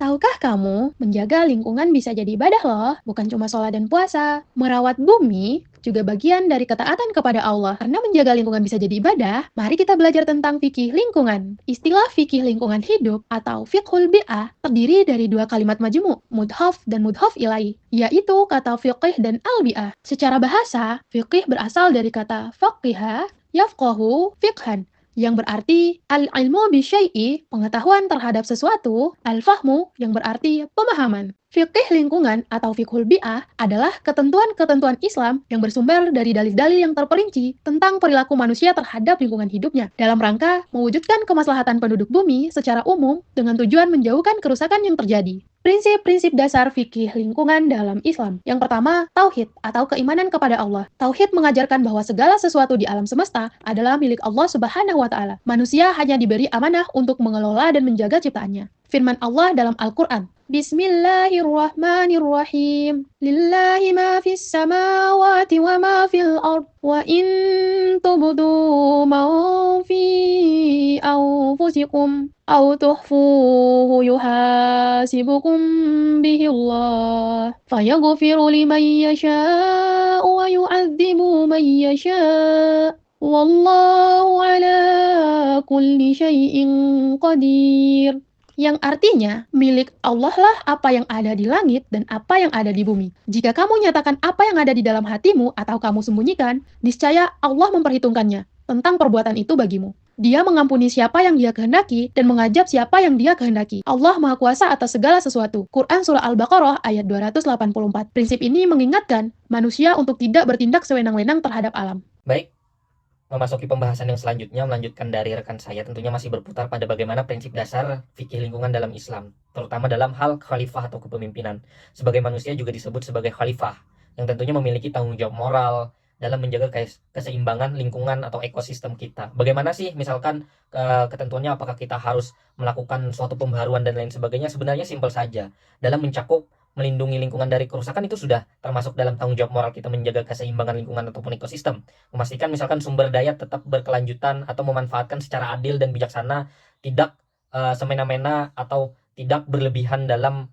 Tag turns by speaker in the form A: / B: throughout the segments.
A: Tahukah kamu, menjaga lingkungan bisa jadi ibadah loh, bukan cuma sholat dan puasa. Merawat bumi juga bagian dari ketaatan kepada Allah. Karena menjaga lingkungan bisa jadi ibadah, mari kita belajar tentang fikih lingkungan. Istilah fikih lingkungan hidup atau fiqhul bi'ah terdiri dari dua kalimat majmu', mudhaf dan mudhaf ilaih, yaitu kata fiqih dan al-bi'ah. Secara bahasa, fikih berasal dari kata faqiha, yafqahu, fiqhan, yang berarti al-ilmu bisyai'i, pengetahuan terhadap sesuatu, al-fahmu, yang berarti pemahaman. Fikih lingkungan atau fiqhul bi'ah adalah ketentuan-ketentuan Islam yang bersumber dari dalil-dalil yang terperinci tentang perilaku manusia terhadap lingkungan hidupnya dalam rangka mewujudkan kemaslahatan penduduk bumi secara umum dengan tujuan menjauhkan kerusakan yang terjadi. Prinsip-prinsip dasar fikih lingkungan dalam Islam. Yang pertama, tauhid atau keimanan kepada Allah. Tauhid mengajarkan bahwa segala sesuatu di alam semesta adalah milik Allah Subhanahu wa taala. Manusia hanya diberi amanah untuk mengelola dan menjaga ciptaannya. Firman Allah dalam Al-Qur'an, Bismillahirrahmanirrahim. Lillahi ma fis samawati wa ma fil ard. Wa in tubdu ma fi anfusikum aw tukhfuhu yuhasibukum bihi Allah. Fayaghfiru liman yasha'u wa yu'adzibu man yasha'. Wallahu ala kulli syai'in qadir. Yang artinya, milik Allah lah apa yang ada di langit dan apa yang ada di bumi. Jika kamu nyatakan apa yang ada di dalam hatimu atau kamu sembunyikan, niscaya Allah memperhitungkannya tentang perbuatan itu bagimu. Dia mengampuni siapa yang dia kehendaki dan mengazab siapa yang dia kehendaki. Allah Maha Kuasa atas segala sesuatu. Quran Surah Al-Baqarah ayat 284. Prinsip ini mengingatkan manusia untuk tidak bertindak sewenang-wenang terhadap alam.
B: Baik, memasuki pembahasan yang selanjutnya, melanjutkan dari rekan saya, tentunya masih berputar pada bagaimana prinsip dasar fikih lingkungan dalam Islam, terutama dalam hal khalifah atau kepemimpinan. Sebagai manusia juga disebut sebagai khalifah, yang tentunya memiliki tanggung jawab moral dalam menjaga keseimbangan lingkungan atau ekosistem kita. Bagaimana sih misalkan ketentuannya, apakah kita harus melakukan suatu pembaharuan dan lain sebagainya? Sebenarnya simpel saja. Dalam mencakup melindungi lingkungan dari kerusakan itu sudah termasuk dalam tanggung jawab moral kita menjaga keseimbangan lingkungan ataupun ekosistem. Memastikan misalkan sumber daya tetap berkelanjutan atau memanfaatkan secara adil dan bijaksana, tidak semena-mena atau tidak berlebihan dalam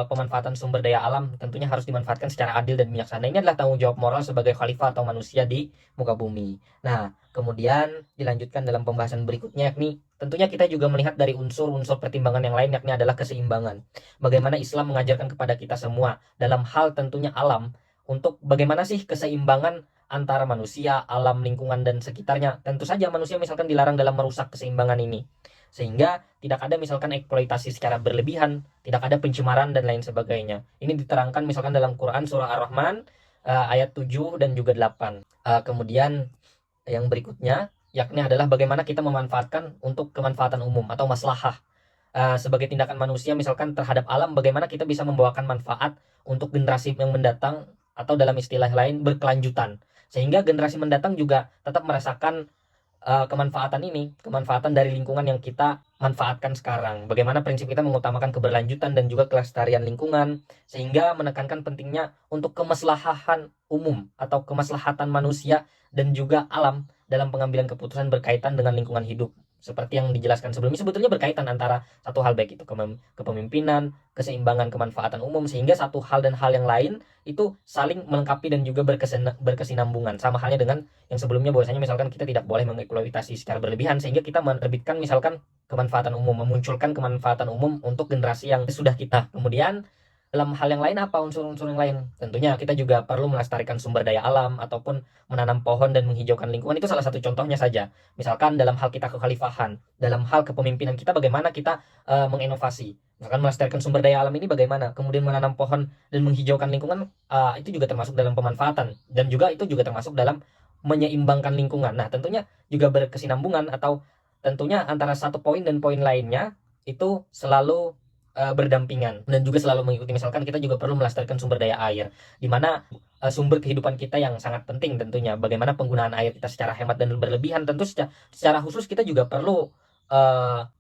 B: pemanfaatan sumber daya alam. Tentunya harus dimanfaatkan secara adil dan bijaksana. Ini adalah tanggung jawab moral sebagai khalifah atau manusia di muka bumi. Nah, kemudian dilanjutkan dalam pembahasan berikutnya, yakni tentunya kita juga melihat dari unsur-unsur pertimbangan yang lain, yakni adalah keseimbangan. Bagaimana Islam mengajarkan kepada kita semua dalam hal tentunya alam, untuk bagaimana sih keseimbangan antara manusia, alam, lingkungan, dan sekitarnya. Tentu saja manusia misalkan dilarang dalam merusak keseimbangan ini. Sehingga tidak ada misalkan eksploitasi secara berlebihan, tidak ada pencemaran dan lain sebagainya. Ini diterangkan misalkan dalam Quran Surah Ar-Rahman ayat 7 dan juga 8. Kemudian yang berikutnya yakni adalah bagaimana kita memanfaatkan untuk kemanfaatan umum atau maslahah. Sebagai tindakan manusia misalkan terhadap alam, bagaimana kita bisa membawakan manfaat untuk generasi yang mendatang, atau dalam istilah lain berkelanjutan, sehingga generasi mendatang juga tetap merasakan kemanfaatan ini, kemanfaatan dari lingkungan yang kita manfaatkan sekarang. Bagaimana prinsip kita mengutamakan keberlanjutan dan juga kelestarian lingkungan, sehingga menekankan pentingnya untuk kemaslahan umum atau kemaslahatan manusia dan juga alam dalam pengambilan keputusan berkaitan dengan lingkungan hidup. Seperti yang dijelaskan sebelumnya, sebetulnya berkaitan antara satu hal baik itu kepemimpinan, keseimbangan, kemanfaatan umum, sehingga satu hal dan hal yang lain itu saling melengkapi dan juga berkesinambungan. Sama halnya dengan yang sebelumnya, bahwasanya misalkan kita tidak boleh mengeksploitasi secara berlebihan, sehingga kita menerbitkan misalkan kemanfaatan umum, memunculkan kemanfaatan umum untuk generasi yang sudah kita. Kemudian dalam hal yang lain, apa unsur-unsur yang lain? Tentunya kita juga perlu melestarikan sumber daya alam ataupun menanam pohon dan menghijaukan lingkungan. Itu salah satu contohnya saja. Misalkan dalam hal kita kekhalifahan, dalam hal kepemimpinan kita, bagaimana kita menginovasi. Misalkan melestarikan sumber daya alam ini bagaimana, kemudian menanam pohon dan menghijaukan lingkungan, itu juga termasuk dalam pemanfaatan, dan juga itu juga termasuk dalam menyeimbangkan lingkungan. Nah, tentunya juga berkesinambungan, atau tentunya antara satu poin dan poin lainnya itu selalu berdampingan dan juga selalu mengikuti. Misalkan kita juga perlu melestarikan sumber daya air, di mana sumber kehidupan kita yang sangat penting tentunya. Bagaimana penggunaan air kita secara hemat dan berlebihan. Tentu secara khusus kita juga perlu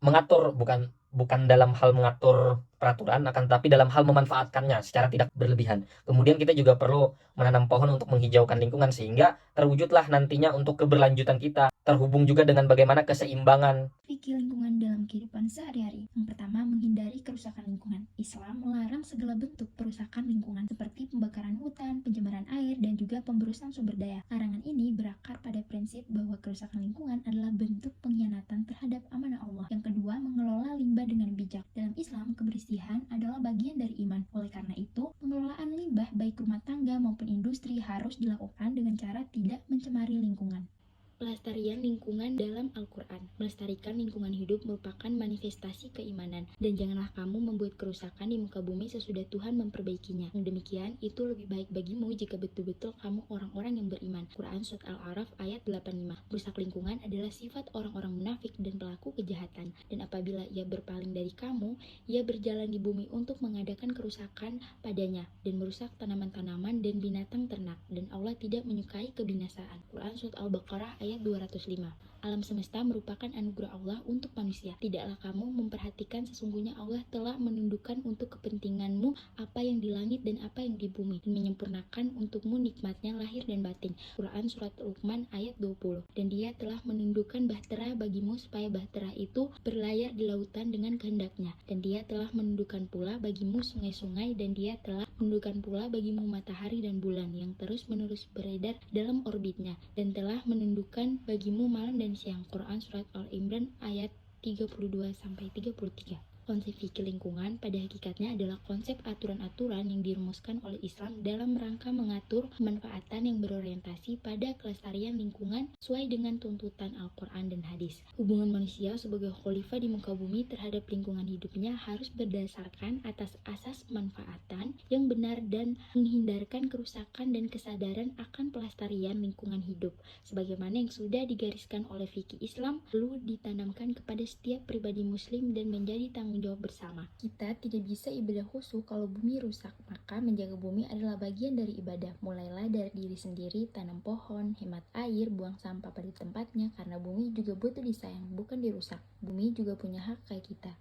B: mengatur, bukan bukan dalam hal mengatur peraturan, akan tapi dalam hal memanfaatkannya secara tidak berlebihan. Kemudian kita juga perlu menanam pohon untuk menghijaukan lingkungan sehingga terwujudlah nantinya untuk keberlanjutan kita, terhubung juga dengan bagaimana keseimbangan
C: Fikih lingkungan dalam kehidupan sehari-hari. Yang pertama, menghindari kerusakan lingkungan. Islam melarang segala bentuk perusakan lingkungan seperti pembakaran hutan, pencemaran air, dan juga pemberusan sumber daya. Larangan ini berakar pada prinsip bahwa kerusakan lingkungan adalah bentuk pengkhianatan terhadap amanah Allah. Yang kedua, mengelola limbah dengan bijak. Dalam Islam, kebersihan adalah bagian dari iman. Oleh karena itu, pengelolaan limbah baik rumah tangga maupun industri harus dilakukan dengan cara tidak mencemari lingkungan. Pelestarian lingkungan dalam Al-Quran. Melestarikan lingkungan hidup merupakan manifestasi keimanan, dan janganlah kamu membuat kerusakan di muka bumi sesudah Tuhan memperbaikinya. Yang demikian, itu lebih baik bagimu jika betul-betul kamu orang-orang yang beriman. Quran Surat Al-A'raf ayat 85. Merusak lingkungan adalah sifat orang-orang munafik dan pelaku kejahatan, dan apabila ia berpaling dari kamu, ia berjalan di bumi untuk mengadakan kerusakan padanya, dan merusak tanaman-tanaman dan binatang ternak, dan Allah tidak menyukai kebinasaan. Quran Surat Al-Baqarah ayat 205. Alam semesta merupakan anugerah Allah untuk manusia. Tidaklah kamu memperhatikan sesungguhnya Allah telah menundukkan untuk kepentinganmu apa yang di langit dan apa yang di bumi, dan menyempurnakan untukmu nikmatnya lahir dan batin. Quran Surat Luqman ayat 20. Dan dia telah menundukkan bahtera bagimu supaya bahtera itu berlayar di lautan dengan kehendaknya. Dan dia telah menundukkan pula bagimu sungai-sungai, dan dia telah menundukkan pula bagimu matahari dan bulan yang terus-menerus beredar dalam orbitnya, dan telah menundukkan bagimu malam dan siang. Quran Surat Al-Imran ayat 32-33. Konsep fikih lingkungan pada hakikatnya adalah konsep aturan-aturan yang dirumuskan oleh Islam dalam rangka mengatur pemanfaatan yang berorientasi pada kelestarian lingkungan sesuai dengan tuntutan Al-Quran dan hadis. Hubungan manusia sebagai khalifah di muka bumi terhadap lingkungan hidupnya harus berdasarkan atas asas pemanfaatan yang benar dan menghindarkan kerusakan dan kesadaran akan pelestarian lingkungan hidup. Sebagaimana yang sudah digariskan oleh fikih Islam, perlu ditanamkan kepada setiap pribadi muslim dan menjadi tanggung jawab bersama. Kita tidak bisa ibadah khusyuk kalau bumi rusak, maka menjaga bumi adalah bagian dari ibadah. Mulailah dari diri sendiri, tanam pohon, hemat air, buang sampah pada tempatnya, karena bumi juga butuh disayang, bukan dirusak. Bumi juga punya hak kayak kita.